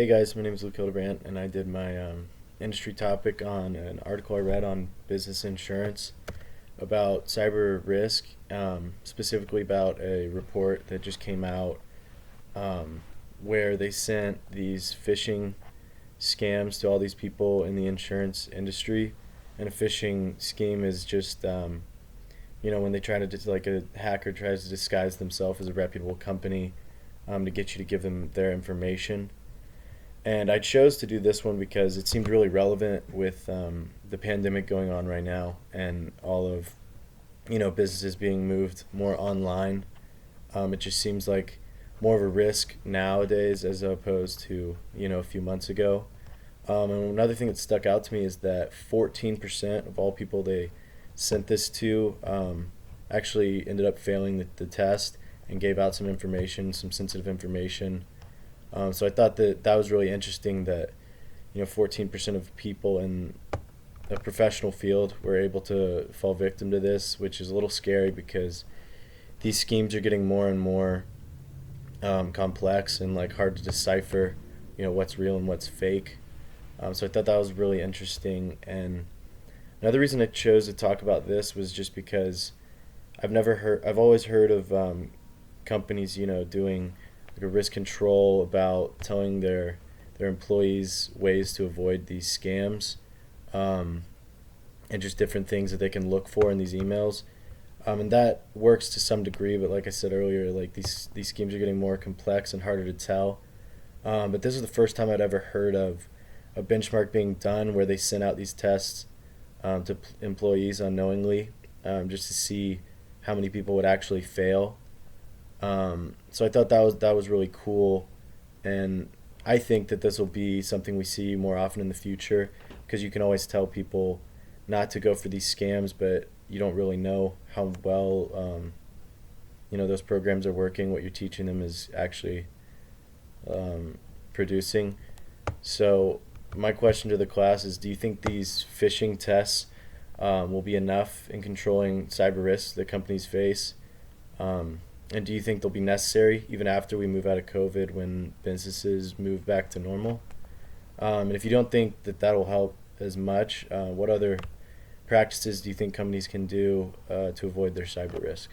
Hey guys, my name is Luke Hildebrandt, and I did my industry topic on an article I read on business insurance about cyber risk, specifically about a report that just came out um, where they sent these phishing scams to all these people in the insurance industry. And a phishing scheme is just, when they try to, like a hacker tries to disguise themselves as a reputable company to get you to give them their information. And I chose to do this one because it seemed really relevant with the pandemic going on right now and all of businesses being moved more online. It just seems like more of a risk nowadays as opposed to a few months ago. And another thing that stuck out to me is that 14% of all people they sent this to actually ended up failing the test and gave out some information, some sensitive information. So I thought that was really interesting that 14% of people in a professional field were able to fall victim to this, which is a little scary because these schemes are getting more and more complex and like hard to decipher, what's real and what's fake. So I thought that was really interesting. And another reason I chose to talk about this was just because I've always heard of companies, doing like a risk control about telling their employees ways to avoid these scams, um, and just different things that they can look for in these emails. And that works to some degree, but like I said earlier, like these schemes are getting more complex and harder to tell. But this is the first time I'd ever heard of a benchmark being done where they sent out these tests to employees unknowingly, just to see how many people would actually fail. So I thought that was really cool, and I think that this will be something we see more often in the future because you can always tell people not to go for these scams, but you don't really know how well those programs are working. What you're teaching them is actually um, producing. So my question to the class is: do you think these phishing tests will be enough in controlling cyber risks that companies face? Um, and do you think they'll be necessary even after we move out of COVID when businesses move back to normal? And if you don't think that that'll help as much, what other practices do you think companies can do to avoid their cyber risk?